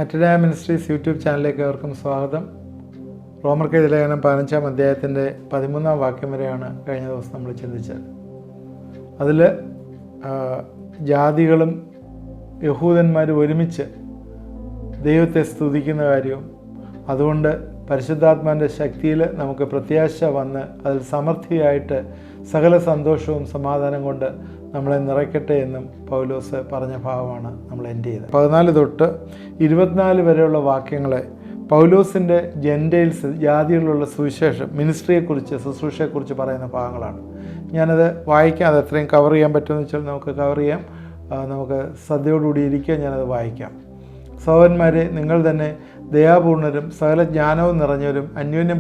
മെറ്റഡായ ministries YouTube ചാനലിലേക്ക് അവർക്കും സ്വാഗതം. റോമർക്കെഴുതിയ ലേഖനം 15-ാം അധ്യായത്തിൻ്റെ 13-ാം വാക്യം വരെയാണ് കഴിഞ്ഞ ദിവസം നമ്മൾ ചിന്തിച്ചത്. അതിൽ ജാതികളും യഹൂദന്മാരും ഒരുമിച്ച് ദൈവത്തെ സ്തുതിക്കുന്ന കാര്യവും അതുകൊണ്ട് പരിശുദ്ധാത്മാവിൻ്റെ ശക്തിയിൽ നമുക്ക് പ്രത്യാശ വന്ന് അതിൽ സമൃദ്ധിയായിട്ട് സകല സന്തോഷവും സമാധാനം കൊണ്ട് നമ്മളെ നിറയ്ക്കട്ടെ എന്നും പൗലോസ് പറഞ്ഞ ഭാഗമാണ് നമ്മൾ എൻഡ് ചെയ്തത്. 14 തൊട്ട് 24 വരെയുള്ള വാക്യങ്ങളെ പൗലോസിൻ്റെ ജെൻറ്റൈൽസ് ജാതികളിലുള്ള സുവിശേഷം മിനിസ്ട്രിയെക്കുറിച്ച് ശുശ്രൂഷയെക്കുറിച്ച് പറയുന്ന ഭാഗങ്ങളാണ്. ഞാനത് വായിക്കാം. അത് എത്രയും കവർ ചെയ്യാൻ പറ്റുമെന്ന് വെച്ചാൽ നമുക്ക് കവർ ചെയ്യാം. നമുക്ക് ശ്രദ്ധയോടുകൂടി ഇരിക്കുക. ഞാനത് വായിക്കാം. സഹോദരന്മാരെ, നിങ്ങൾ തന്നെ ദയാപൂർണരും സകല ജ്ഞാനവും നിറഞ്ഞവരും അന്യോന്യം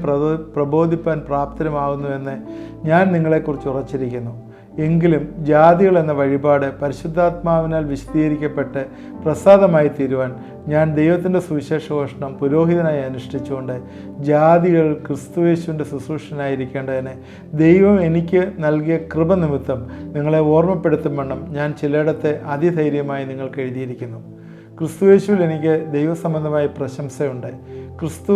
പ്രബോധിപ്പാൻ പ്രാപ്തരുമാകുന്നുവെന്ന് ഞാൻ നിങ്ങളെക്കുറിച്ച് ഉറച്ചിരിക്കുന്നു. എങ്കിലും ജാതികൾ എന്ന വഴിപാട് പരിശുദ്ധാത്മാവിനാൽ വിശദീകരിക്കപ്പെട്ട് പ്രസാദമായി തീരുവാൻ ഞാൻ ദൈവത്തിൻ്റെ സുവിശേഷഘോഷണം പുരോഹിതനായി അനുഷ്ഠിച്ചുകൊണ്ട് ജാതികൾ ക്രിസ്തുയേശുവിൻ്റെ ശുശ്രൂഷനായിരിക്കേണ്ടതിന് ദൈവം എനിക്ക് നൽകിയ കൃപ നിമിത്തം നിങ്ങളെ ഓർമ്മപ്പെടുത്തും വണ്ണം ഞാൻ ചിലയിടത്തെ അതിധൈര്യമായി നിങ്ങൾക്ക് എഴുതിയിരിക്കുന്നു. ക്രിസ്തുയേശുവിൽ എനിക്ക് ദൈവസംബന്ധമായ പ്രശംസയുണ്ട്. ക്രിസ്തു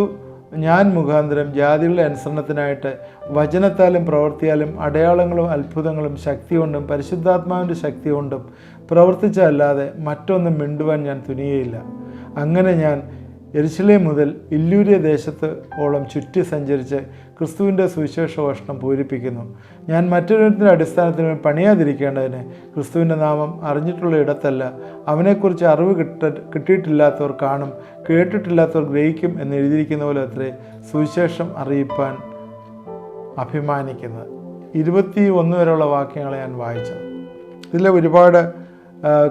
ഞാൻ മുഖാന്തരം ജാതികളുടെ അനുസരണത്തിനായിട്ട് വചനത്താലും പ്രവൃത്തിയാലും അടയാളങ്ങളും അത്ഭുതങ്ങളും ശക്തി കൊണ്ടും പരിശുദ്ധാത്മാവിൻ്റെ ശക്തി കൊണ്ടും പ്രവർത്തിച്ചല്ലാതെ മറ്റൊന്നും മിണ്ടുവാൻ ഞാൻ തുനിയയില്ല. അങ്ങനെ ഞാൻ യെരുശലേം മുതൽ ഇല്ലൂര്യ ദേശത്തോളം ചുറ്റി സഞ്ചരിച്ച് ക്രിസ്തുവിൻ്റെ സുവിശേഷഘോഷണം പൂരിപ്പിക്കുന്നു. ഞാൻ മറ്റൊരുത്തിൻ്റെ അടിസ്ഥാനത്തിന് പണിയാതിരിക്കേണ്ടതിന് ക്രിസ്തുവിൻ്റെ നാമം അറിഞ്ഞിട്ടുള്ള ഇടത്തല്ല, അവനെക്കുറിച്ച് അറിവ് കിട്ടിയിട്ടില്ലാത്തവർ കാണും, കേട്ടിട്ടില്ലാത്തവർ ഗ്രഹിക്കും എന്ന് എഴുതിയിരിക്കുന്ന പോലെ അത്രേ സുവിശേഷം അറിയിപ്പാൻ അഭിമാനിക്കുന്നത്. 21 വരെയുള്ള വാക്യങ്ങളെ ഞാൻ വായിച്ചത്. ഇതിലെ ഒരുപാട്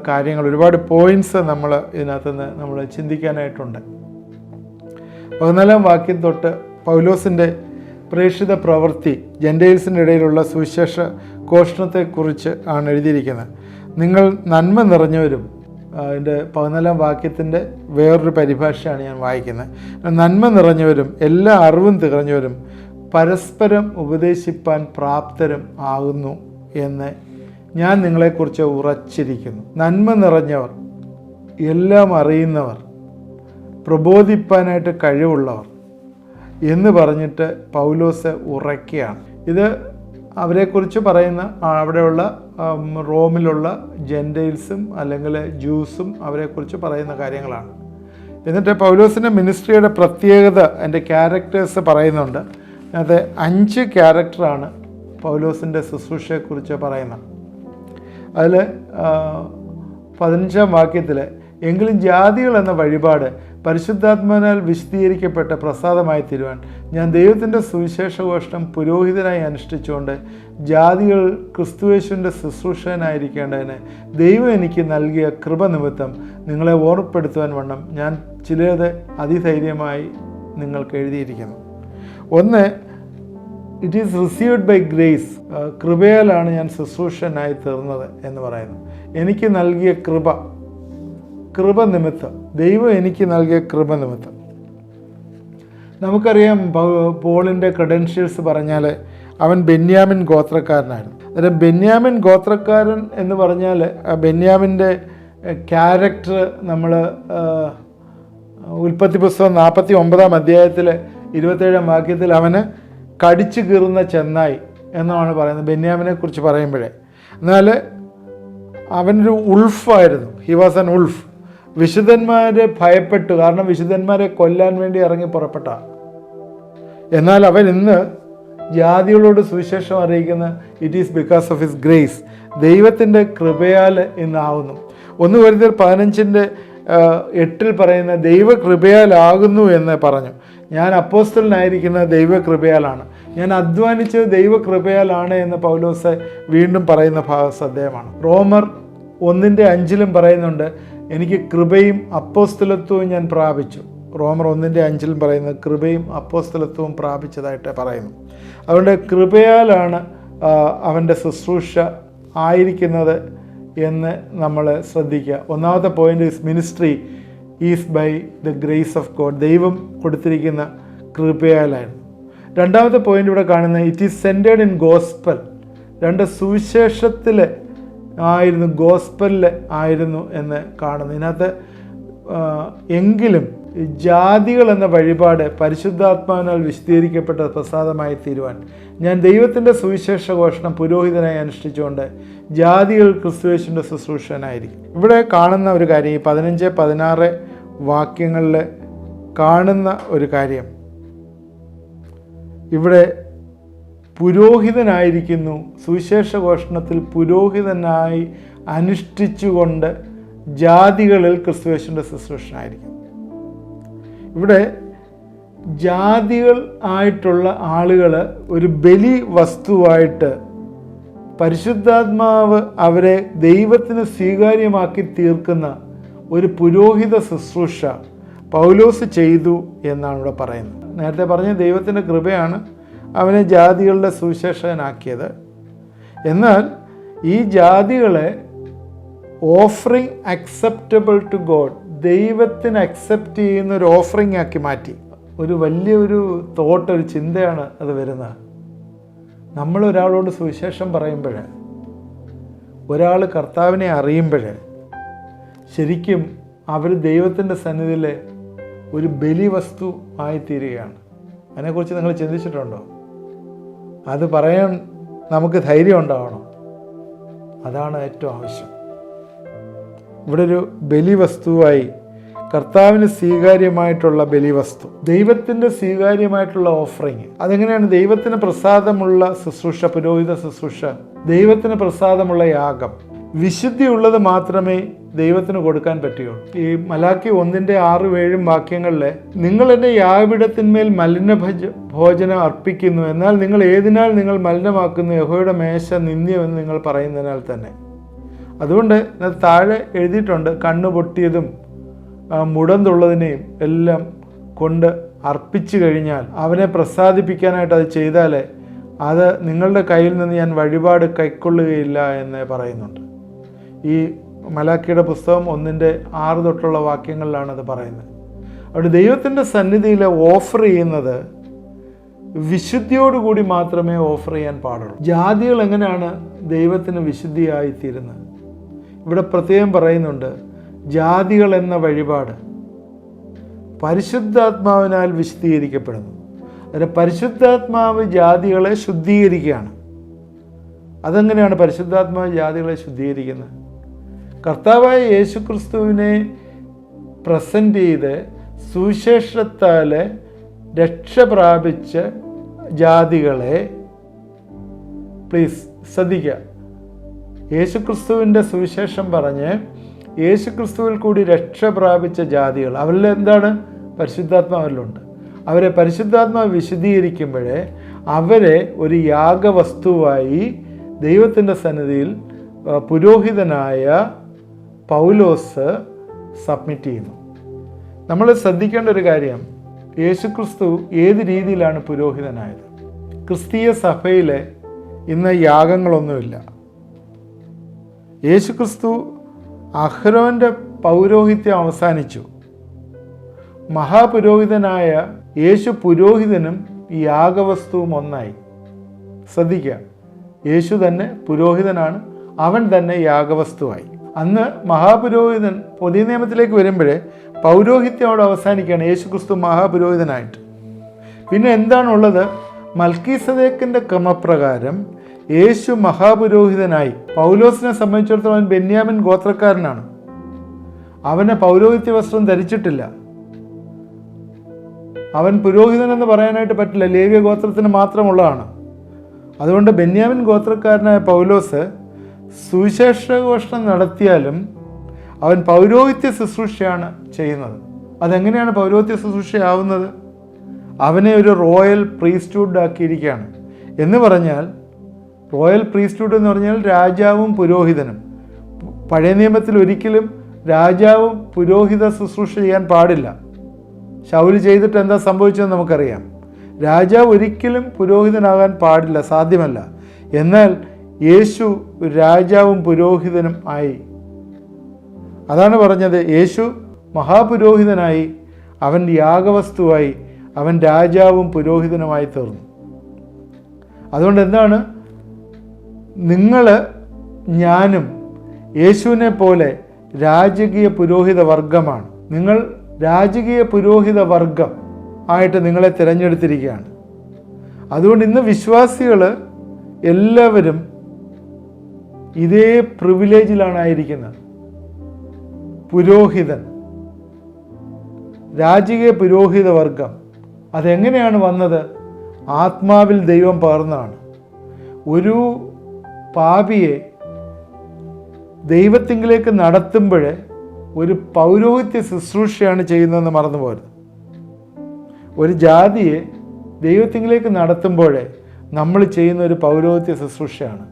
കാര്യങ്ങൾ, ഒരുപാട് പോയിൻറ്റ്സ് നമ്മൾ ഇതിനകത്തുനിന്ന് നമ്മൾ ചിന്തിക്കാനായിട്ടുണ്ട്. 14-ാം വാക്യം തൊട്ട് പൗലോസിൻ്റെ പ്രേക്ഷിത പ്രവൃത്തി ജെൻറ്റൈൽസിൻ്റെ ഇടയിലുള്ള സുവിശേഷ ഘോഷണത്തെക്കുറിച്ച് ആണ് എഴുതിയിരിക്കുന്നത്. നിങ്ങൾ നന്മ നിറഞ്ഞവരും, അതിൻ്റെ 14-ാം വാക്യത്തിൻ്റെ വേറൊരു പരിഭാഷയാണ് ഞാൻ വായിക്കുന്നത്. നന്മ നിറഞ്ഞവരും എല്ലാ അറിവും തികഞ്ഞവരും പരസ്പരം ഉപദേശിപ്പാൻ പ്രാപ്തരും ആകുന്നു എന്ന് ഞാൻ നിങ്ങളെക്കുറിച്ച് ഉറച്ചിരിക്കുന്നു. നന്മ നിറഞ്ഞവർ, എല്ലാം അറിയുന്നവർ, പ്രബോധിപ്പാനായിട്ട് കഴിവുള്ളവർ എന്ന് പറഞ്ഞിട്ട് പൗലോസ് ഉറയ്ക്കുകയാണ്. ഇത് അവരെക്കുറിച്ച് പറയുന്ന അവിടെയുള്ള റോമിലുള്ള ജെൻറ്റൈൽസും അല്ലെങ്കിൽ ജ്യൂസും അവരെക്കുറിച്ച് പറയുന്ന കാര്യങ്ങളാണ്. എന്നിട്ട് പൗലോസിൻ്റെ മിനിസ്ട്രിയുടെ പ്രത്യേകത, എൻ്റെ ക്യാരക്ടേഴ്സ് പറയുന്നുണ്ട്. അത് 5 ക്യാരക്ടറാണ് പൗലോസിൻ്റെ ശുശ്രൂഷയെക്കുറിച്ച് പറയുന്നത്. അതിൽ 15-ാം വാക്യത്തിൽ എങ്കിലും ജാതികൾ എന്ന വഴിപാട് പരിശുദ്ധാത്മാവിനാൽ വിശദീകരിക്കപ്പെട്ട പ്രസാദമായി തീരുവാൻ ഞാൻ ദൈവത്തിൻ്റെ സുവിശേഷഘോഷണം പുരോഹിതനായി അനുഷ്ഠിച്ചുകൊണ്ട് ജാതികൾ ക്രിസ്തുയേശുവിൻ്റെ ശുശ്രൂഷകനായിരിക്കേണ്ടതിന് ദൈവം എനിക്ക് നൽകിയ കൃപ നിമിത്തം നിങ്ങളെ ഓർമ്മപ്പെടുത്തുവാൻ വണ്ണം ഞാൻ ചിലത് അതിധൈര്യമായി നിങ്ങൾക്ക് എഴുതിയിരിക്കുന്നു. ഒന്ന്, it is received by grace. കൃപയാലാണ് ഞാൻ ശുശ്രൂഷനായി തീർന്നത് എന്ന് പറയുന്നു. എനിക്ക് നൽകിയ കൃപ നിമിത്തം, ദൈവം എനിക്ക് നൽകിയ കൃപ നിമിത്തം. നമുക്കറിയാം പോളിൻ്റെ ക്രെഡൻഷ്യൽസ് പറഞ്ഞാൽ അവൻ ബെന്യാമിൻ ഗോത്രക്കാരനായിരുന്നു. അന്നേരം ബെന്യാമിൻ ഗോത്രക്കാരൻ എന്ന് പറഞ്ഞാൽ ബെന്യാമിൻ്റെ ക്യാരക്ടർ നമ്മൾ ഉൽപ്പത്തി പുസ്തകം 49-ാം അധ്യായത്തിൽ 27-ാം വാക്യത്തിൽ അവന് കടിച്ചു കീറുന്ന ചെന്നായി എന്നാണ് പറയുന്നത് ബെന്യാമിനെ കുറിച്ച് പറയുമ്പോഴേ. എന്നാൽ അവനൊരു ഉൾഫായിരുന്നു. He was an wolf. വിശുദ്ധന്മാരെ ഭയപ്പെട്ടു, കാരണം വിശുദ്ധന്മാരെ കൊല്ലാൻ വേണ്ടി ഇറങ്ങി പുറപ്പെട്ട. എന്നാൽ അവൻ ഇന്ന് ജാതികളോട് സുവിശേഷം അറിയിക്കുന്ന it is because of his grace, ദൈവത്തിൻ്റെ കൃപയാൽ ഇന്നാവുന്നു. 1 കൊരിന്ത്യർ 15:8 പറയുന്ന ദൈവകൃപയാലാകുന്നു എന്ന് പറഞ്ഞു. ഞാൻ അപ്പോസ്തലനായിരിക്കുന്നത് ദൈവകൃപയാലാണ്, ഞാൻ അധ്വാനിച്ചത് ദൈവകൃപയാലാണ് എന്ന് പൗലോസ് വീണ്ടും പറയുന്ന ഭാഗം ശ്രദ്ധേയമാണ്. റോമർ 1:5 പറയുന്നുണ്ട്, എനിക്ക് കൃപയും അപ്പോസ്തലത്വവും ഞാൻ പ്രാപിച്ചു. റോമർ 1:5 പറയുന്നത് കൃപയും അപ്പോസ്തലത്വവും പ്രാപിച്ചതായിട്ട് പറയുന്നു. അതുകൊണ്ട് കൃപയാലാണ് അവൻ്റെ ശുശ്രൂഷ ആയിരിക്കുന്നത് എന്ന് നമ്മൾ ശ്രദ്ധിക്കുക. ഒന്നാമത്തെ point is ministry is by the grace of God. ദൈവം കൊടുത്തിരിക്കുന്ന കൃപയാലായിരുന്നു. രണ്ടാമത്തെ പോയിന്റ് ഇവിടെ കാണുന്നത് it is centred in gospel. സുവിശേഷത്തിൽ ആയിരുന്നു, ഗോസ്പലിൽ ആയിരുന്നു എന്ന് കാണുന്നു. ഇതിനകത്ത് എങ്കിലും ജാതികൾ എന്ന വഴിപാട് പരിശുദ്ധാത്മാവിനാൽ വിശദീകരിക്കപ്പെട്ട പ്രസാദമായി തീരുവാൻ ഞാൻ ദൈവത്തിൻ്റെ സുവിശേഷ ഘോഷണം പുരോഹിതനായി അനുഷ്ഠിച്ചുകൊണ്ട് ജാതികൾ ക്രിസ്തുയേശുവിൻ്റെ ശുശ്രൂഷനായിരിക്കും. ഇവിടെ കാണുന്ന ഒരു കാര്യം, ഈ 15-16 വാക്യങ്ങളിൽ കാണുന്ന ഒരു കാര്യം, ഇവിടെ പുരോഹിതനായിരിക്കുന്നു. സുവിശേഷ ഘോഷണത്തിൽ പുരോഹിതനായി അനുഷ്ഠിച്ചുകൊണ്ട് ജാതികളിൽ ക്രിസ്തുയേശുവിൻ്റെ ശുശ്രൂഷനായിരിക്കും. ഇവിടെ ജാതികൾ ആയിട്ടുള്ള ആളുകൾ ഒരു ബലി വസ്തുവായിട്ട് പരിശുദ്ധാത്മാവ് അവരെ ദൈവത്തിന് സ്വീകാര്യമാക്കി തീർക്കുന്ന ഒരു പുരോഹിത ശുശ്രൂഷ പൗലോസ് ചെയ്തു എന്നാണ് ഇവിടെ പറയുന്നത്. നേരത്തെ പറഞ്ഞ ദൈവത്തിൻ്റെ കൃപയാണ് അവനെ ജാതികളുടെ സുവിശേഷകനാക്കിയത്. എന്നാൽ ഈ ജാതികളെ ഓഫറിങ് അക്സെപ്റ്റബിൾ ടു ഗോഡ്, ദൈവത്തിന് അക്സെപ്റ്റ് ചെയ്യുന്ന ഒരു ഓഫറിങ് ആക്കി മാറ്റി. ഒരു വലിയൊരു തോട്ട്, ഒരു ചിന്തയാണ് അത് വരുന്നത്. നമ്മളൊരാളോട് സുവിശേഷം പറയുമ്പോൾ, ഒരാൾ കർത്താവിനെ അറിയുമ്പോൾ ശരിക്കും അവർ ദൈവത്തിൻ്റെ സന്നിധിയിൽ ഒരു ബലി വസ്തു ആയിത്തീരുകയാണ്. അതിനെക്കുറിച്ച് നിങ്ങൾ ചിന്തിച്ചിട്ടുണ്ടോ? അത് പറയാൻ നമുക്ക് ധൈര്യം ഉണ്ടാവണം. അതാണ് ഏറ്റവും ആവശ്യം. ഇവിടെ ഒരു ബലി വസ്തുവായി, കർത്താവിന് സ്വീകാര്യമായിട്ടുള്ള ബലിവസ്തു, ദൈവത്തിൻ്റെ സ്വീകാര്യമായിട്ടുള്ള ഓഫറിങ്. അതെങ്ങനെയാണ്? ദൈവത്തിന് പ്രസാദമുള്ള ശുശ്രൂഷ, പുരോഹിത ശുശ്രൂഷ, ദൈവത്തിന് പ്രസാദമുള്ള യാഗം, വിശുദ്ധിയുള്ളത് മാത്രമേ ദൈവത്തിന് കൊടുക്കാൻ പറ്റുകയുള്ളൂ. ഈ മലാക്കി 1:6-7 വാക്യങ്ങളിൽ നിങ്ങൾ എൻ്റെ യാഗപീഠത്തിന്മേൽ മലിന ഭോജനം അർപ്പിക്കുന്നു, എന്നാൽ നിങ്ങൾ ഏതിനാൽ നിങ്ങൾ മലിനമാക്കുന്നു? യഹോവയുടെ മേശ നിന്ദ്യമെന്ന് നിങ്ങൾ പറയുന്നതിനാൽ തന്നെ. അതുകൊണ്ട് താഴെ എഴുതിയിട്ടുണ്ട്, കണ്ണ് പൊട്ടിയതും മുടന്തുള്ളതിനെയും എല്ലാം കൊണ്ട് അർപ്പിച്ചു കഴിഞ്ഞാൽ, അവനെ പ്രസാദിപ്പിക്കാനായിട്ട് അത് ചെയ്താൽ അത് നിങ്ങളുടെ കയ്യിൽ നിന്ന് ഞാൻ വഴിപാട് കൈക്കൊള്ളുകയില്ല എന്ന് പറയുന്നുണ്ട്. ഈ മലാക്കിയുടെ പുസ്തകം 1:6 തൊട്ടുള്ള വാക്യങ്ങളിലാണ് അത് പറയുന്നത്. അവിടെ ദൈവത്തിൻ്റെ സന്നിധിയിൽ ഓഫർ ചെയ്യുന്നത് വിശുദ്ധിയോടുകൂടി മാത്രമേ ഓഫർ ചെയ്യാൻ പാടുള്ളൂ. ജാതികൾ എങ്ങനെയാണ് ദൈവത്തിന് വിശുദ്ധിയായിത്തീരുന്നത്? ഇവിടെ പ്രത്യേകം പറയുന്നുണ്ട്, ജാതികൾ എന്ന വഴിപാട് പരിശുദ്ധാത്മാവിനാൽ വിശുദ്ധീകരിക്കപ്പെടുന്നു. അതിന് പരിശുദ്ധാത്മാവ് ജാതികളെ ശുദ്ധീകരിക്കുകയാണ്. അതെങ്ങനെയാണ് പരിശുദ്ധാത്മാവ് ജാതികളെ ശുദ്ധീകരിക്കുന്നത്? കർത്താവായ യേശുക്രിസ്തുവിനെ പ്രസൻറ്റ് ചെയ്ത് സുവിശേഷത്താൽ രക്ഷ പ്രാപിച്ച ജാതികളെ, പ്ലീസ് ശ്രദ്ധിക്കുക, യേശുക്രിസ്തുവിൻ്റെ സുവിശേഷം പറഞ്ഞ് യേശുക്രിസ്തുവിൽ കൂടി രക്ഷ പ്രാപിച്ച ജാതികൾ, അവരിൽ എന്താണ്? പരിശുദ്ധാത്മാവിലുണ്ട്. അവരെ പരിശുദ്ധാത്മാവ് വിശദീകരിക്കുമ്പോഴേ അവരെ ഒരു യാഗവസ്തുവായി ദൈവത്തിൻ്റെ സന്നിധിയിൽ പുരോഹിതനായ പൗലോസ് സബ്മിറ്റ് ചെയ്യുന്നു. നമ്മൾ ശ്രദ്ധിക്കേണ്ട ഒരു കാര്യം, യേശുക്രിസ്തു ഏത് രീതിയിലാണ് പുരോഹിതനായത്? ക്രിസ്തീയ സഭയിൽ ഇന്ന് യാഗങ്ങളൊന്നുമില്ല. യേശുക്രിസ്തു അഹ്റോൻ്റെ പൗരോഹിത്യം അവസാനിച്ചു. മഹാപുരോഹിതനായ യേശു പുരോഹിതനും യാഗവസ്തുവും ഒന്നായി. ശ്രദ്ധിക്കുക, യേശു തന്നെ പുരോഹിതനാണ്, അവൻ തന്നെ യാഗവസ്തുവായി. അന്ന് മഹാപുരോഹിതൻ പുതിയ നിയമത്തിലേക്ക് വരുമ്പോഴേ പൗരോഹിത്യം അവിടെ അവസാനിക്കുകയാണ്, യേശുക്രിസ്തു മഹാപുരോഹിതനായിട്ട്. പിന്നെ എന്താണുള്ളത്? മൽക്കീസദേക്കിൻ്റെ ക്രമപ്രകാരം യേശു മഹാപുരോഹിതനായി. പൗലോസിനെ സംബന്ധിച്ചിടത്തോളം അവൻ ബെന്യാമിൻ ഗോത്രക്കാരനാണ്. അവന് പൗരോഹിത്യ വസ്ത്രം ധരിച്ചിട്ടില്ല. അവൻ പുരോഹിതനെന്ന് പറയാനായിട്ട് പറ്റില്ല, ലേവ്യ ഗോത്രത്തിന് മാത്രമുള്ളതാണ്. അതുകൊണ്ട് ബെന്യാമിൻ ഗോത്രക്കാരനായ പൗലോസ് സുവിശേഷഘോഷണം നടത്തിയാലും അവൻ പൗരോഹിത്യ ശുശ്രൂഷയാണ് ചെയ്യുന്നത്. അതെങ്ങനെയാണ് പൗരോഹിത്യ ശുശ്രൂഷയാവുന്നത്? അവനെ ഒരു റോയൽ പ്രീസ്റ്റ്ഹുഡ് ആക്കിയിരിക്കുകയാണ്. എന്ന് പറഞ്ഞാൽ റോയൽ പ്രീസ്റ്റ്ഹുഡ് എന്ന് പറഞ്ഞാൽ രാജാവും പുരോഹിതനും. പഴയ നിയമത്തിൽ ഒരിക്കലും രാജാവും പുരോഹിത ശുശ്രൂഷ ചെയ്യാൻ പാടില്ല. ശൗല് ചെയ്തിട്ട് എന്താ സംഭവിച്ചതെന്ന് നമുക്കറിയാം. രാജാവ് ഒരിക്കലും പുരോഹിതനാകാൻ പാടില്ല, സാധ്യമല്ല. എന്നാൽ യേശു രാജാവും പുരോഹിതനും ആയി. അതാണ് പറഞ്ഞത്, യേശു മഹാപുരോഹിതനായി, അവൻ യാഗവസ്തുവായി, അവൻ രാജാവും പുരോഹിതനുമായി തീർന്നു. അതുകൊണ്ട് എന്താണ്? നിങ്ങൾ, ഞാനും യേശുവിനെ പോലെ രാജകീയ പുരോഹിത വർഗമാണ്. നിങ്ങൾ രാജകീയ പുരോഹിത വർഗം ആയിട്ട് നിങ്ങളെ തിരഞ്ഞെടുത്തിരിക്കുകയാണ്. അതുകൊണ്ട് ഇന്ന് വിശ്വാസികൾ എല്ലാവരും ഇതേ പ്രിവിലേജിലാണ് ആയിരിക്കുന്നത്. പുരോഹിതൻ, രാജകീയ പുരോഹിത വർഗം. അതെങ്ങനെയാണ് വന്നത്? ആത്മാവിൽ ദൈവം പകർന്നതാണ്. ഒരു പാപിയെ ദൈവത്തിങ്കിലേക്ക് നടത്തുമ്പോൾ ഒരു പൗരോഹിത്യ ശുശ്രൂഷയാണ് ചെയ്യുന്നതെന്ന് മറന്നുപോകരുത്. ഒരു ജാതിയെ ദൈവത്തിങ്കിലേക്ക് നടത്തുമ്പോൾ നമ്മൾ ചെയ്യുന്ന ഒരു പൗരോഹിത്യ ശുശ്രൂഷയാണ്.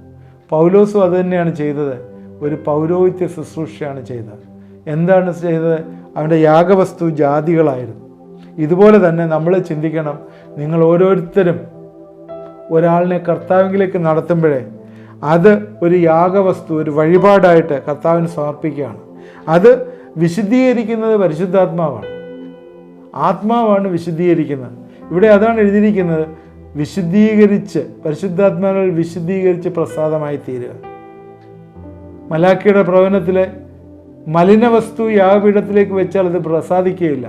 പൗലോസും അത് തന്നെയാണ് ചെയ്തത്. ഒരു പൗരോഹിത്യ ശുശ്രൂഷയാണ് ചെയ്തത്. എന്താണ് ചെയ്തത്? അവൻ്റെ യാഗവസ്തു ജാതികളായിരുന്നു. ഇതുപോലെ തന്നെ നമ്മൾ ചിന്തിക്കണം. നിങ്ങൾ ഓരോരുത്തരും ഒരാളിനെ കർത്താവിലേക്ക് നടത്തുമ്പോഴേ അത് ഒരു യാഗവസ്തു, ഒരു വഴിപാടായിട്ട് കർത്താവിന് സമർപ്പിക്കുകയാണ്. അത് വിശുദ്ധീകരിക്കുന്നത് പരിശുദ്ധാത്മാവാണ്. ആത്മാവാണ് വിശുദ്ധീകരിക്കുന്നത്. ഇവിടെ അതാണ് എഴുതിയിരിക്കുന്നത്, വിശുദ്ധീകരിച്ച്, പരിശുദ്ധാത്മാവിൽ വിശുദ്ധീകരിച്ച് പ്രസാദമായി തീരുക. മലാക്കിയുടെ പ്രവചനത്തിലെ മലിനവസ്തു യാഗപീഠത്തിലേക്ക് വെച്ചാൽ അത് പ്രസാദിക്കുകയില്ല.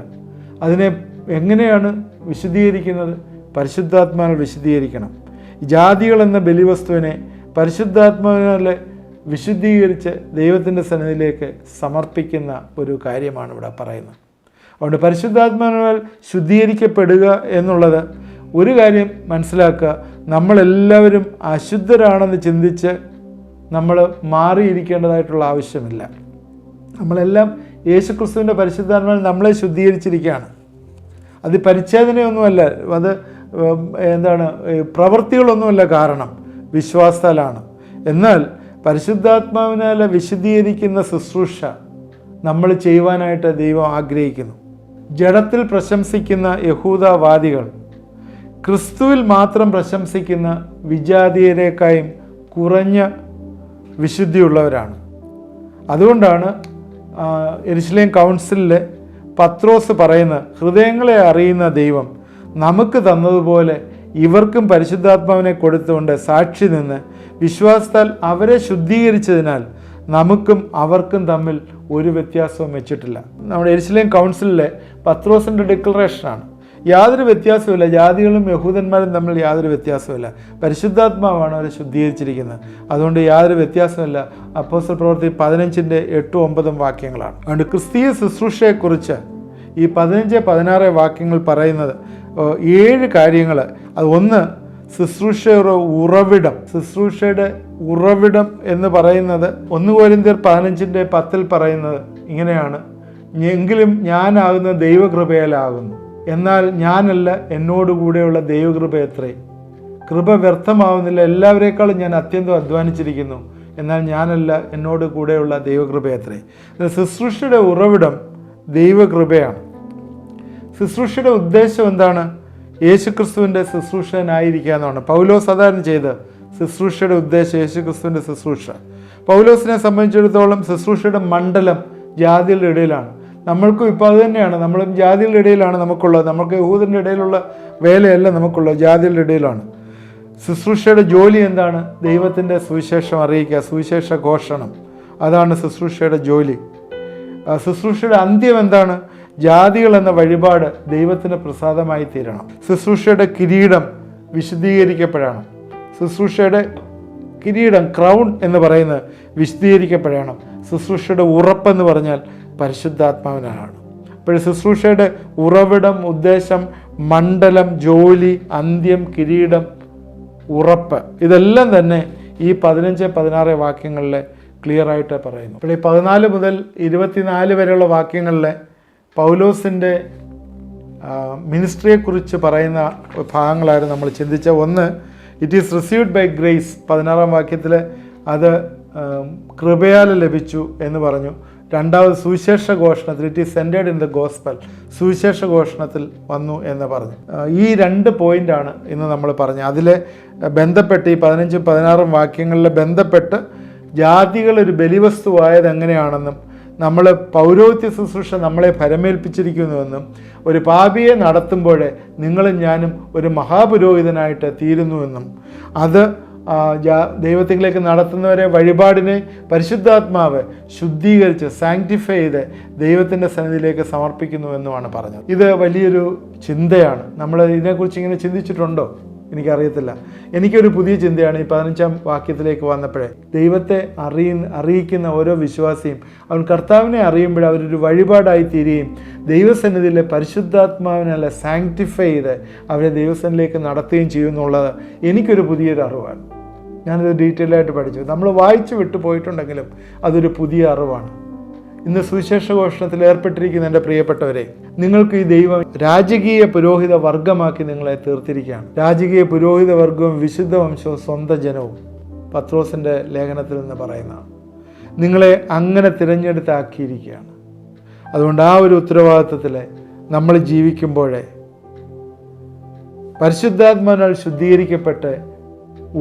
അതിനെ എങ്ങനെയാണ് വിശുദ്ധീകരിക്കുന്നത്? പരിശുദ്ധാത്മാവിൽ വിശുദ്ധീകരിക്കണം. ജാതികൾ എന്ന ബലിവസ്തുവിനെ പരിശുദ്ധാത്മാവിനെ വിശുദ്ധീകരിച്ച് ദൈവത്തിൻ്റെ സന്നിധിയിലേക്ക് സമർപ്പിക്കുന്ന ഒരു കാര്യമാണ് ഇവിടെ പറയുന്നത്. അതുകൊണ്ട് പരിശുദ്ധാത്മാവിനാൽ ശുദ്ധീകരിക്കപ്പെടുക എന്നുള്ളത് ഒരു കാര്യം മനസ്സിലാക്കുക, നമ്മളെല്ലാവരും അശുദ്ധരാണെന്ന് ചിന്തിച്ച് നമ്മൾ മാറിയിരിക്കേണ്ടതായിട്ടുള്ള ആവശ്യമില്ല. നമ്മളെല്ലാം യേശുക്രിസ്തുവിൻ്റെ പരിശുദ്ധാത്മാവിൽ നമ്മളെ ശുദ്ധീകരിച്ചിരിക്കുകയാണ്. അത് പരിച്ഛേദനയൊന്നുമല്ല, അത് പ്രവൃത്തികളൊന്നുമല്ല, കാരണം വിശ്വാസത്താലാണ്. എന്നാൽ പരിശുദ്ധാത്മാവിനാൽ വിശുദ്ധീകരിക്കുന്ന ശുശ്രൂഷ നമ്മൾ ചെയ്യുവാനായിട്ട് ദൈവം ആഗ്രഹിക്കുന്നു. ജഡത്തിൽ പ്രശംസിക്കുന്ന യഹൂദവാദികൾ ക്രിസ്തുവിൽ മാത്രം പ്രശംസിക്കുന്ന വിജാതീയരേക്കായും കുറഞ്ഞ വിശുദ്ധിയുള്ളവരാണ്. അതുകൊണ്ടാണ് യെരുശലേം കൗൺസിലിൽ പത്രോസ് പറയുന്നത്, ഹൃദയങ്ങളെ അറിയുന്ന ദൈവം നമുക്ക് തന്നതുപോലെ ഇവർക്കും പരിശുദ്ധാത്മാവിനെ കൊടുത്തുകൊണ്ട് സാക്ഷി നിന്ന് വിശ്വാസത്താൽ അവരെ ശുദ്ധീകരിച്ചതിനാൽ നമുക്കും അവർക്കും തമ്മിൽ ഒരു വ്യത്യാസവും വെച്ചിട്ടില്ല. നമ്മുടെ യെരുശലേം കൗൺസിലിലെ പത്രോസിൻ്റെ ഡിക്ലറേഷനാണ്. യാതൊരു വ്യത്യാസവുമില്ല, ജാതികളും യഹൂദന്മാരും തമ്മിൽ യാതൊരു വ്യത്യാസവുമില്ല. പരിശുദ്ധാത്മാവാണ് അവരെ ശുദ്ധീകരിച്ചിരിക്കുന്നത്. അതുകൊണ്ട് യാതൊരു വ്യത്യാസമില്ല. അപ്പോസ്തല പ്രവൃത്തി 15:8-9 വാക്യങ്ങളാണ്. അതുകൊണ്ട് ക്രിസ്തീയ ശുശ്രൂഷയെക്കുറിച്ച് ഈ 15-16 വാക്യങ്ങൾ പറയുന്നത് 7 കാര്യങ്ങൾ. അത് ഒന്ന്, ശുശ്രൂഷയുടെ ഉറവിടം. ശുശ്രൂഷയുടെ ഉറവിടം എന്ന് പറയുന്നത് 1 കൊരിന്ത്യർ 15:10 പറയുന്നത് ഇങ്ങനെയാണ്, എങ്കിലും ഞാനാകുന്ന ദൈവകൃപയാലാകുന്നു, എന്നാൽ ഞാനല്ല, എന്നോടുകൂടെയുള്ള ദൈവകൃപയത്രേ. കൃപ വ്യർത്ഥമാവുന്നില്ല, എല്ലാവരേക്കാളും ഞാൻ അത്യന്തം അധ്വാനിച്ചിരിക്കുന്നു, എന്നാൽ ഞാനല്ല, എന്നോട് കൂടെയുള്ള ദൈവകൃപയത്രേ. ശുശ്രൂഷയുടെ ഉറവിടം ദൈവകൃപയാണ്. ശുശ്രൂഷയുടെ ഉദ്ദേശം എന്താണ്? യേശുക്രിസ്തുവിൻ്റെ ശുശ്രൂഷനായിരിക്കുക എന്നാണ്. പൗലോസ് അതാണ് ചെയ്ത്. ശുശ്രൂഷയുടെ ഉദ്ദേശം യേശുക്രിസ്തുവിൻ്റെ ശുശ്രൂഷ. പൗലോസിനെ സംബന്ധിച്ചിടത്തോളം ശുശ്രൂഷയുടെ മണ്ഡലം ജാതികളുടെ ഇടയിലാണ്. നമ്മൾക്കും ഇപ്പോൾ അത് തന്നെയാണ്. നമ്മളും ജാതികളുടെ ഇടയിലാണ് നമുക്കുള്ളത്. നമുക്ക് യഹൂദൻ്റെ ഇടയിലുള്ള വേലയല്ല നമുക്കുള്ളത്, ജാതികളുടെ ഇടയിലാണ്. ശുശ്രൂഷയുടെ ജോലി എന്താണ്? ദൈവത്തിൻ്റെ സുവിശേഷം അറിയിക്കുക, സുവിശേഷ ഘോഷണം. അതാണ് ശുശ്രൂഷയുടെ ജോലി. ശുശ്രൂഷയുടെ അന്ത്യം എന്താണ്? ജാതികൾ എന്ന വഴിപാട് ദൈവത്തിന് പ്രസാദമായി തീരണം. ശുശ്രൂഷയുടെ കിരീടം വിശുദ്ധീകരിക്കപ്പെടണം. ശുശ്രൂഷയുടെ കിരീടം, ക്രൗൺ എന്ന് പറയുന്നത് വിശുദ്ധീകരിക്കപ്പെടണം. ശുശ്രൂഷയുടെ ഉറപ്പെന്ന് പറഞ്ഞാൽ പരിശുദ്ധാത്മാവിനാണ്. അപ്പോൾ ശുശ്രൂഷയുടെ ഉറവിടം, ഉദ്ദേശം, മണ്ഡലം, ജോലി, അന്ത്യം, കിരീടം, ഉറപ്പ്, ഇതെല്ലാം തന്നെ ഈ 15-16 വാക്യങ്ങളിൽ ക്ലിയറായിട്ട് പറയുന്നു. അപ്പോൾ ഈ 14 മുതൽ 24 വരെയുള്ള വാക്യങ്ങളിൽ പൗലോസിൻ്റെ മിനിസ്ട്രിയെക്കുറിച്ച് പറയുന്ന ഭാഗങ്ങളായിരുന്നു നമ്മൾ ചിന്തിച്ച. ഒന്ന്, it is received by grace. 16 വാക്യത്തിൽ അത് കൃപയാൽ ലഭിച്ചു എന്ന് പറഞ്ഞു. രണ്ടാമത് സുവിശേഷ ഘോഷണത്തിൽ, it is centred in the gospel, സുവിശേഷ ഘോഷണത്തിൽ വന്നു എന്ന് പറഞ്ഞു. ഈ 2 പോയിൻ്റാണ് ഇന്ന് നമ്മൾ പറഞ്ഞത്. അതിൽ ബന്ധപ്പെട്ട് ഈ 15-16 വാക്യങ്ങളിൽ ബന്ധപ്പെട്ട് ജാതികളൊരു ബലിവസ്തുവായത് എങ്ങനെയാണെന്നും നമ്മൾ പൗരോഹിത്യ ശുശ്രൂഷ നമ്മളെ ഭരമേൽപ്പിച്ചിരിക്കുന്നുവെന്നും ഒരു പാപിയെ നടത്തുമ്പോൾ നിങ്ങളും ഞാനും ഒരു മഹാപുരോഹിതനായിട്ട് തീരുന്നുവെന്നും അത് ദൈവത്തിലേക്ക് നടത്തുന്നവരെ വഴിപാടിനെ പരിശുദ്ധാത്മാവ് ശുദ്ധീകരിച്ച് സാങ്ക്ടിഫൈ ചെയ്ത് ദൈവത്തിൻ്റെ സന്നിധിയിലേക്ക് സമർപ്പിക്കുന്നു എന്നുമാണ് പറഞ്ഞത്. ഇത് വലിയൊരു ചിന്തയാണ്. നമ്മൾ ഇതിനെക്കുറിച്ച് ഇങ്ങനെ ചിന്തിച്ചിട്ടുണ്ടോ? എനിക്കറിയത്തില്ല. എനിക്കൊരു പുതിയ ചിന്തയാണ് ഈ 15-ാം വാക്യത്തിലേക്ക് വന്നപ്പോഴേ. ദൈവത്തെ അറിയിക്കുന്ന ഓരോ വിശ്വാസിയും അവൻ കർത്താവിനെ അറിയുമ്പോൾ അവരൊരു വഴിപാടായി തീരുകയും ദൈവസന്നിധിയിലെ പരിശുദ്ധാത്മാവിനല്ല സാങ്ക്ടിഫൈ ചെയ്ത് അവരെ ദൈവസന്നിധിയിലേക്ക് നടത്തുകയും ചെയ്യുമെന്നുള്ളത് എനിക്കൊരു പുതിയൊരു അറിവാണ്. ഞാനിത് ഡീറ്റെയിൽ ആയിട്ട് പഠിച്ചു. നമ്മൾ വായിച്ചു വിട്ടു പോയിട്ടുണ്ടെങ്കിലും അതൊരു പുതിയ അറിവാണ്. ഇന്ന് സുവിശേഷ ഘോഷണത്തിൽ ഏർപ്പെട്ടിരിക്കുന്ന എൻ്റെ പ്രിയപ്പെട്ടവരെ, നിങ്ങൾക്ക് ഈ ദൈവം രാജകീയ പുരോഹിത വർഗമാക്കി നിങ്ങളെ തീർത്തിരിക്കുകയാണ്. രാജകീയ പുരോഹിത വർഗവും വിശുദ്ധ വംശവും സ്വന്തം ജനവും പത്രോസിൻ്റെ ലേഖനത്തിൽ നിന്ന് പറയുന്നതാണ്. നിങ്ങളെ അങ്ങനെ തിരഞ്ഞെടുത്താക്കിയിരിക്കുകയാണ്. അതുകൊണ്ട് ആ ഒരു ഉത്തരവാദിത്വത്തിൽ നമ്മൾ ജീവിക്കുമ്പോഴേ പരിശുദ്ധാത്മാവിനാൽ ശുദ്ധീകരിക്കപ്പെട്ട്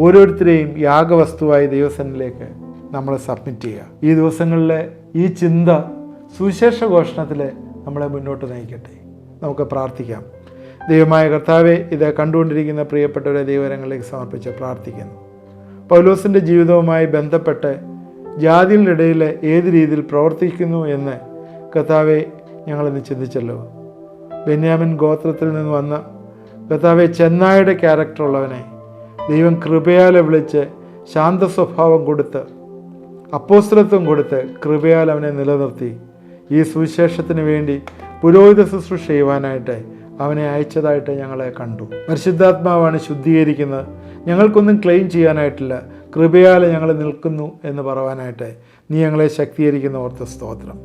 ഓരോരുത്തരെയും യാഗവസ്തുവായി ദൈവസന്നിധിയിലേക്ക് നമ്മൾ സബ്മിറ്റ് ചെയ്യുക. ഈ ദിവസങ്ങളിലെ ഈ ചിന്ത സുവിശേഷ ഘോഷണത്തിൽ നമ്മളെ മുന്നോട്ട് നയിക്കട്ടെ. നമുക്ക് പ്രാർത്ഥിക്കാം. ദൈവമായ കർത്താവെ, ഇത് കണ്ടുകൊണ്ടിരിക്കുന്ന പ്രിയപ്പെട്ടവരെ ദൈവകരങ്ങളിലേക്ക് സമർപ്പിച്ച് പ്രാർത്ഥിക്കുന്നു. പൗലോസിൻ്റെ ജീവിതവുമായി ബന്ധപ്പെട്ട് ജാതികളുടെ ഇടയിൽ ഏത് രീതിയിൽ പ്രവർത്തിക്കുന്നു എന്ന് കർത്താവെ ഞങ്ങളിന്ന് ചിന്തിച്ചല്ലോ. ബെന്യാമിൻ ഗോത്രത്തിൽ നിന്ന് വന്ന കർത്താവെ ചെന്നായുടെ ക്യാരക്ടറുള്ളവനെ ദൈവം കൃപയാലെ വിളിച്ച് ശാന്ത സ്വഭാവം കൊടുത്ത് അപ്പോസ്തലത്വം കൊടുത്ത് കൃപയാൽ അവനെ നിലനിർത്തി ഈ സുവിശേഷത്തിന് വേണ്ടി പുരോഹിത ശുശ്രൂഷ ചെയ്യുവാനായിട്ട് അവനെ അയച്ചതായിട്ട് ഞങ്ങളെ കണ്ടു. പരിശുദ്ധാത്മാവാണ് ശുദ്ധീകരിക്കുന്നത്. ഞങ്ങൾക്കൊന്നും ക്ലെയിം ചെയ്യാനായിട്ടില്ല. കൃപയാൽ ഞങ്ങൾ നിൽക്കുന്നു എന്ന് പറയുവാനായിട്ട് നീ ഞങ്ങളെ ശക്തീകരിക്കുന്ന ഓർത്ത് സ്തോത്രം.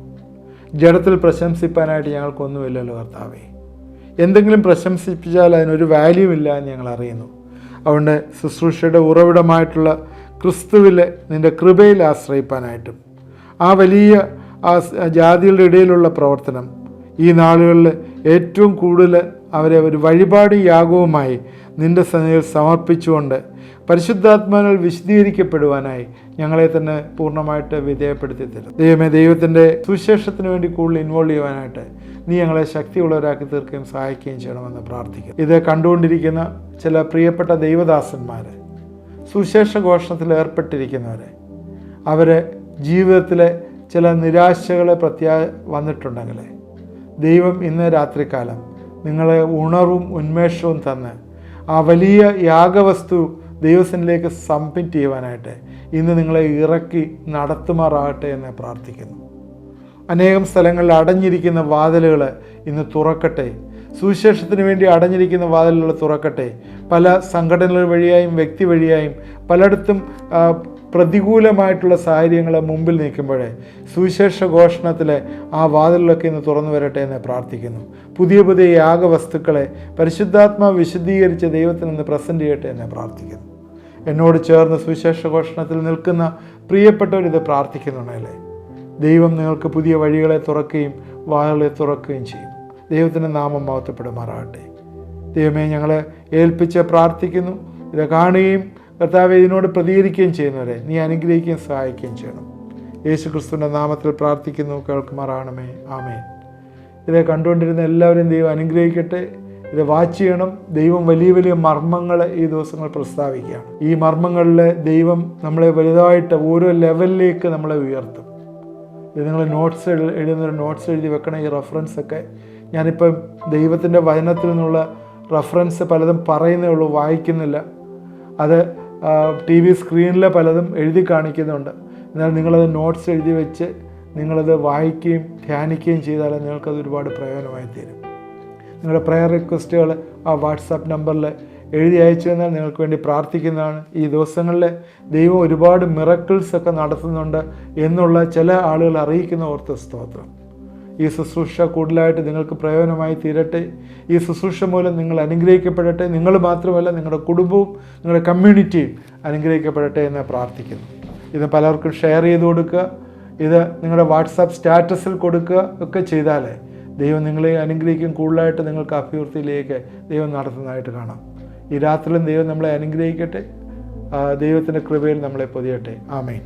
ജഡത്തിൽ പ്രശംസിപ്പാനായിട്ട് ഞങ്ങൾക്കൊന്നുമില്ലല്ലോ കർത്താവേ. എന്തെങ്കിലും പ്രശംസിപ്പിച്ചാൽ അതിനൊരു വാല്യൂ ഇല്ല എന്ന് ഞങ്ങൾ അറിയുന്നു. അതുകൊണ്ട് ശുശ്രൂഷയുടെ ഉറവിടമായിട്ടുള്ള ക്രിസ്തുവിൽ നിൻ്റെ കൃപയിൽ ആശ്രയിപ്പാനായിട്ടും ആ വലിയ ജാതികളുടെ ഇടയിലുള്ള പ്രവർത്തനം ഈ നാളുകളിൽ ഏറ്റവും കൂടുതൽ അവരെ ഒരു വഴിപാട് യാഗവുമായി നിൻ്റെ സന്നിധിയിൽ സമർപ്പിച്ചുകൊണ്ട് പരിശുദ്ധാത്മാവിനാൽ വിശദീകരിക്കപ്പെടുവാനായി ഞങ്ങളെ തന്നെ പൂർണ്ണമായിട്ട് വിധേയപ്പെടുത്തി തരും. ദൈവമേ, ദൈവത്തിൻ്റെ സുവിശേഷത്തിന് വേണ്ടി കൂടുതൽ ഇൻവോൾവ് ചെയ്യുവാനായിട്ട് നീ ഞങ്ങളെ ശക്തിയുള്ളവരാക്കി തീർക്കുകയും സഹായിക്കുകയും ചെയ്യണമെന്ന് പ്രാർത്ഥിക്കും. ഇത് കണ്ടുകൊണ്ടിരിക്കുന്ന ചില പ്രിയപ്പെട്ട ദൈവദാസന്മാർ, സുവിശേഷ ഘോഷണത്തിൽ ഏർപ്പെട്ടിരിക്കുന്നവരെ, അവരെ ജീവിതത്തിലെ ചില നിരാശകളെ വന്നിട്ടുണ്ടെങ്കിൽ ദൈവം ഇന്ന് രാത്രികാലം നിങ്ങളെ ഉണർവും ഉന്മേഷവും തന്ന് ആ വലിയ യാഗവസ്തു ദൈവത്തിലേക്ക് സബ്മിറ്റ് ചെയ്യുവാനായിട്ട് ഇന്ന് നിങ്ങളെ ഇറക്കി നടത്തുമാറാകട്ടെ എന്ന് പ്രാർത്ഥിക്കുന്നു. അനേകം സ്ഥലങ്ങളിൽ അടഞ്ഞിരിക്കുന്ന വാതിലുകൾ ഇന്ന് തുറക്കട്ടെ. സുവിശേഷത്തിന് വേണ്ടി അടഞ്ഞിരിക്കുന്ന വാതിലുകൾ തുറക്കട്ടെ. പല സംഘടനകൾ വഴിയായും വ്യക്തി വഴിയായും പലയിടത്തും പ്രതികൂലമായിട്ടുള്ള സാഹചര്യങ്ങളെ മുമ്പിൽ നിൽക്കുമ്പോഴേ സുവിശേഷ ഘോഷണത്തിലെ ആ വാതിലൊക്കെ ഇന്ന് തുറന്നു വരട്ടെ എന്ന് പ്രാർത്ഥിക്കുന്നു. പുതിയ പുതിയ യാഗവസ്തുക്കളെ പരിശുദ്ധാത്മാവ് വിശദീകരിച്ച് ദൈവത്തിന് ഇന്ന് പ്രസൻറ്റ് ചെയ്യട്ടെ എന്ന് പ്രാർത്ഥിക്കുന്നു. എന്നോട് ചേർന്ന് സുവിശേഷ ഘോഷണത്തിൽ നിൽക്കുന്ന പ്രിയപ്പെട്ടവരിത് പ്രാർത്ഥിക്കുന്നുണ്ടല്ലേ, ദൈവം നിങ്ങൾക്ക് പുതിയ വഴികളെ തുറക്കുകയും വാതിലുകളെ തുറക്കുകയും ചെയ്യും. ദൈവത്തിൻ്റെ നാമം മഹത്വപ്പെടുമാറാകട്ടെ. ദൈവമേ, ഞങ്ങളെ ഏൽപ്പിച്ച് പ്രാർത്ഥിക്കുന്നു. ഇത് കാണുകയും കർത്താവേ ഇതിനോട് പ്രതികരിക്കുകയും ചെയ്യുന്നവരെ നീ അനുഗ്രഹിക്കുകയും സഹായിക്കുകയും ചെയ്യണം. യേശു ക്രിസ്തുവിൻ്റെ നാമത്തിൽ പ്രാർത്ഥിക്കുന്നു, കേൾക്കുമാറാകണമേ. ആമേൻ. ഇത് കണ്ടുകൊണ്ടിരുന്ന എല്ലാവരെയും ദൈവം അനുഗ്രഹിക്കട്ടെ. ഇത് വാച്ച് ചെയ്യണം. ദൈവം വലിയ വലിയ മർമ്മങ്ങൾ ഈ ദിവസങ്ങൾ പ്രസ്താവിക്കുകയാണ്. ഈ മർമ്മങ്ങളിൽ ദൈവം നമ്മളെ വലുതായിട്ട് ഓരോ ലെവലിലേക്ക് നമ്മളെ ഉയർത്തും. ഇത് നിങ്ങൾ നോട്ട്സ് എഴുതുന്നൊരു നോട്ട്സ് എഴുതി വെക്കണം. ഈ റെഫറൻസൊക്കെ ഞാനിപ്പം ദൈവത്തിൻ്റെ വചനത്തിൽ നിന്നുള്ള റെഫറൻസ് പലതും പറയുന്നേ ഉള്ളൂ, വായിക്കുന്നില്ല. അത് TV സ്ക്രീനിൽ പലതും എഴുതി കാണിക്കുന്നുണ്ട്. എന്നാൽ നിങ്ങളത് നോട്ട്സ് എഴുതി വെച്ച് നിങ്ങളത് വായിക്കുകയും ധ്യാനിക്കുകയും ചെയ്താൽ നിങ്ങൾക്കത് ഒരുപാട് പ്രയോജനമായി തീരും. നിങ്ങളുടെ പ്രയർ റിക്വസ്റ്റുകൾ ആ വാട്സാപ്പ് നമ്പറിൽ എഴുതി അയച്ചു തന്നാൽ നിങ്ങൾക്ക് വേണ്ടി പ്രാർത്ഥിക്കുന്നതാണ്. ഈ ദിവസങ്ങളിൽ ദൈവം ഒരുപാട് മിറക്കിൾസൊക്കെ നടത്തുന്നുണ്ട് എന്നുള്ള ചില ആളുകൾ അറിയിക്കുന്ന ഓർത്ത് സ്തോത്രം. ഈ ശുശ്രൂഷ കൂടുതലായിട്ട് നിങ്ങൾക്ക് പ്രയോജനമായി തീരട്ടെ. ഈ ശുശ്രൂഷ മൂലം നിങ്ങൾ അനുഗ്രഹിക്കപ്പെടട്ടെ. നിങ്ങൾ മാത്രമല്ല, നിങ്ങളുടെ കുടുംബവും നിങ്ങളുടെ കമ്മ്യൂണിറ്റിയും അനുഗ്രഹിക്കപ്പെടട്ടെ എന്ന് പ്രാർത്ഥിക്കുന്നു. ഇത് പലർക്കും ഷെയർ ചെയ്ത് കൊടുക്കുക. ഇത് നിങ്ങളുടെ വാട്സാപ്പ് സ്റ്റാറ്റസിൽ കൊടുക്കുക ഒക്കെ ചെയ്താലേ ദൈവം നിങ്ങളെ അനുഗ്രഹിക്കും. കൂടുതലായിട്ട് നിങ്ങൾക്ക് അഭിവൃദ്ധിയിലേക്ക് ദൈവം നടത്തുന്നതായിട്ട് കാണാം. ഈ രാത്രിയിലും ദൈവം നമ്മളെ അനുഗ്രഹിക്കട്ടെ. ദൈവത്തിൻ്റെ കൃപയിൽ നമ്മളെ പൊതിയട്ടെ. ആമേൻ.